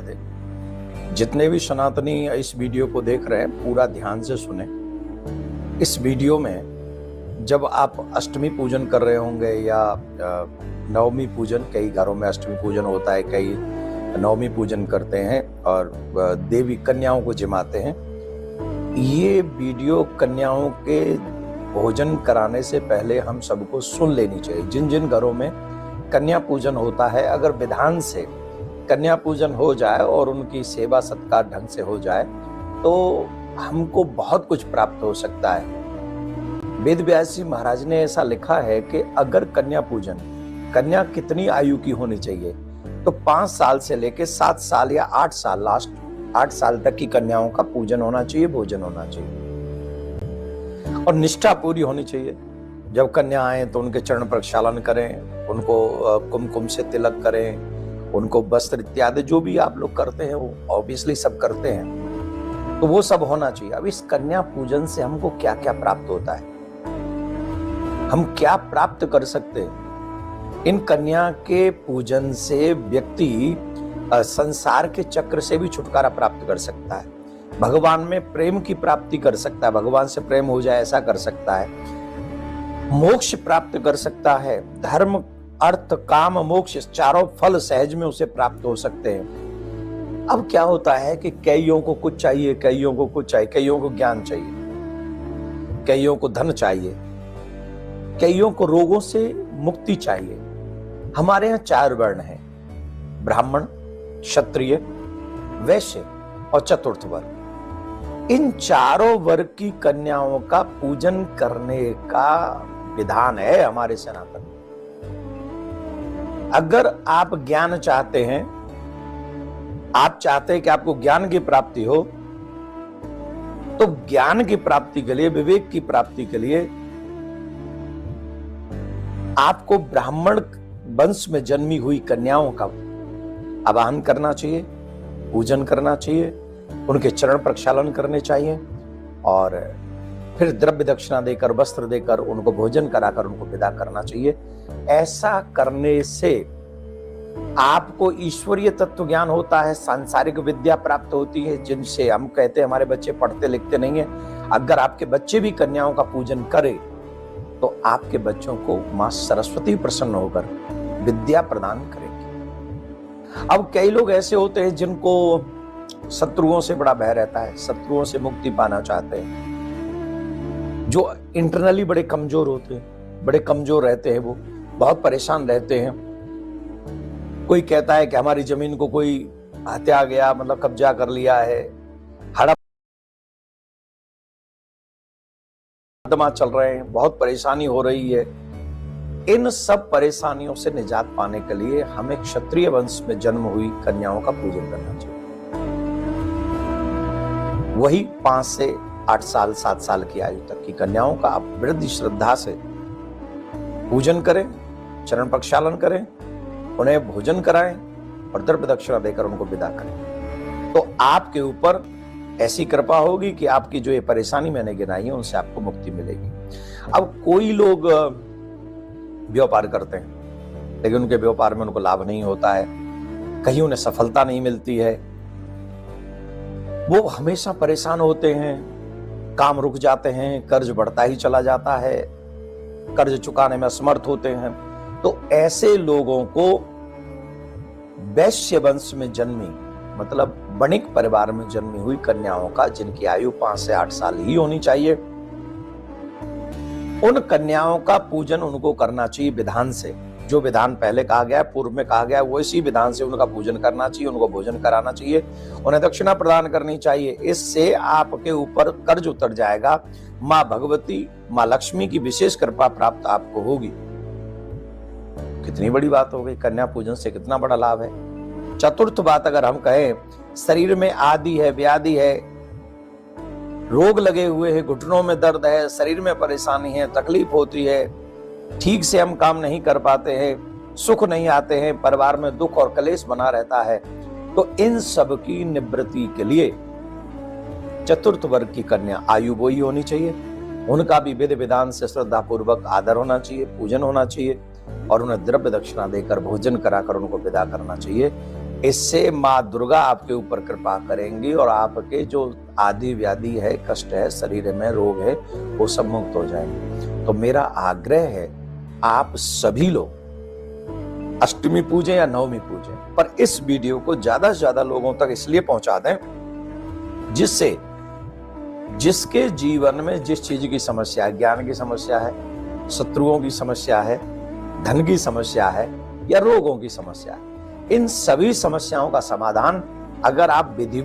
राधे। जितने भी सनातनी इस वीडियो को देख रहे हैं पूरा ध्यान से सुने। इस वीडियो में जब आप अष्टमी पूजन कर रहे होंगे या नवमी पूजन, कई घरों में अष्टमी पूजन होता है, कई नवमी पूजन करते हैं और देवी कन्याओं को जिमाते हैं। ये वीडियो कन्याओं के भोजन कराने से पहले हम सबको सुन लेनी चाहिए। जिन जिन घरों में कन्या पूजन होता है, अगर विधान से कन्या पूजन हो जाए और उनकी सेवा सत्कार ढंग से हो जाए तो हमको बहुत कुछ प्राप्त हो सकता है। वेद व्यास जी महाराज ने ऐसा लिखा है कि अगर कन्या पूजन, कन्या कितनी आयु की होनी चाहिए, तो 5 साल से लेके 7 साल या 8 साल, लास्ट 8 साल तक की कन्याओं का पूजन होना चाहिए, भोजन होना चाहिए और निष्ठा पूरी होनी चाहिए। जब कन्या आए तो उनके चरण प्रक्षालन करें, उनको कुमकुम से तिलक करें, उनको वस्त्र इत्यादि जो भी आप लोग करते हैं वो ऑब्वियसली सब करते हैं, तो वो सब होना चाहिए। अब इस कन्या पूजन से हमको क्या क्या प्राप्त होता है, हम क्या प्राप्त कर सकते हैं? इन कन्या के पूजन से व्यक्ति संसार के चक्र से भी छुटकारा प्राप्त कर सकता है, भगवान में प्रेम की प्राप्ति कर सकता है, भगवान से प्रेम हो जाए ऐसा कर सकता है, मोक्ष प्राप्त कर सकता है, धर्म अर्थ काम मोक्ष चारों फल सहज में उसे प्राप्त हो सकते हैं। अब क्या होता है कि कईयों को कुछ चाहिए, कईयों को कुछ चाहिए, कईयों को ज्ञान चाहिए, कईयों को धन चाहिए, कईयों को रोगों से मुक्ति चाहिए। हमारे यहाँ 4 वर्ण हैं, ब्राह्मण, क्षत्रिय, वैश्य और चतुर्थ वर्ग। इन चारों वर्ग की कन्याओं का पूजन करने का विधान है हमारे सनातन में। अगर आप ज्ञान चाहते हैं, आप चाहते हैं कि आपको ज्ञान की प्राप्ति हो, तो ज्ञान की प्राप्ति के लिए, विवेक की प्राप्ति के लिए आपको ब्राह्मण वंश में जन्मी हुई कन्याओं का आवाहन करना चाहिए, पूजन करना चाहिए, उनके चरण प्रक्षालन करने चाहिए और फिर द्रव्य दक्षिणा देकर, वस्त्र देकर, उनको भोजन कराकर उनको विदा करना चाहिए। ऐसा करने से आपको ईश्वरीय तत्व ज्ञान होता है, सांसारिक विद्या प्राप्त होती है, जिनसे हम कहते हैं हमारे बच्चे पढ़ते लिखते नहीं है। अगर आपके बच्चे भी कन्याओं का पूजन करें तो आपके बच्चों को मां सरस्वती प्रसन्न होकर विद्या प्रदान करेगी। अब कई लोग ऐसे होते हैं जिनको शत्रुओं से बड़ा भय रहता है, शत्रुओं से मुक्ति पाना चाहते हैं, जो इंटरनली बड़े कमजोर होते हैं, बड़े कमजोर रहते हैं, वो बहुत परेशान रहते हैं। कोई कहता है कि हमारी जमीन को कोई हत्या गया, मतलब कब्जा कर लिया है, हड़प मुकदमा चल रहे हैं, बहुत परेशानी हो रही है। इन सब परेशानियों से निजात पाने के लिए हमें क्षत्रिय वंश में जन्म हुई कन्याओं का पूजन करना चाहिए। वही 5 से 8 साल 7 साल की आयु तक की कन्याओं का आप वृद्धि श्रद्धा से पूजन करें, चरण प्रक्षालन करें, उन्हें भोजन कराएं और द्रव्य दक्षिणा देकर उनको विदा करें। तो आपके ऊपर ऐसी कृपा होगी कि आपकी जो ये परेशानी मैंने गिनाई है उनसे आपको मुक्ति मिलेगी। अब कोई लोग व्यापार करते हैं लेकिन उनके व्यापार में उनको लाभ नहीं होता है, कहीं उन्हें सफलता नहीं मिलती है, वो हमेशा परेशान होते हैं, काम रुक जाते हैं, कर्ज बढ़ता ही चला जाता है, कर्ज चुकाने में असमर्थ होते हैं। तो ऐसे लोगों को वैश्य वंश में जन्मी, मतलब वणिक परिवार में जन्मी हुई कन्याओं का, जिनकी आयु 5 से 8 साल ही होनी चाहिए, उन कन्याओं का पूजन उनको करना चाहिए विधान से। जो विधान पहले कहा गया है, पूर्व में कहा गया है, वो इसी विधान से उनका पूजन करना चाहिए, उनको भोजन कराना चाहिए, उन्हें दक्षिणा प्रदान करनी चाहिए। इससे आपके ऊपर कर्ज उतर जाएगा, मां भगवती, मां लक्ष्मी की विशेष कृपा प्राप्त आपको होगी। कितनी बड़ी बात हो गई, कन्या पूजन से कितना बड़ा लाभ है। चतुर्थ बात अगर हम कहें, शरीर में आदि है, व्याधि है, रोग लगे हुए हैं, घुटनों में दर्द है, शरीर में परेशानी है, तकलीफ होती है, ठीक से हम काम नहीं कर पाते हैं, सुख नहीं आते हैं, परिवार में दुख और कलेश बना रहता है, तो इन सब की निवृत्ति के लिए चतुर्थ वर्ग की कन्या आयु वही होनी चाहिए, उनका भी विधि विधान से श्रद्धा पूर्वक आदर होना चाहिए, पूजन होना चाहिए और उन्हें द्रव्य दक्षिणा देकर भोजन कराकर उनको विदा करना चाहिए। इससे माँ दुर्गा आपके ऊपर कृपा करेंगी और आपके जो आदि व्याधि है, कष्ट है, शरीर में रोग है, वो सब मुक्त हो जाएंगे। तो मेरा आग्रह है, आप सभी लोग अष्टमी पूजें या नवमी पूजें, पर इस वीडियो को ज्यादा से ज्यादा लोगों तक इसलिए पहुंचा दें जिससे जिसके जीवन में जिस चीज की समस्या है, ज्ञान की समस्या है, शत्रुओं की समस्या है, धन की समस्या है या रोगों की समस्या है, इन सभी समस्याओं का समाधान अगर आप विधि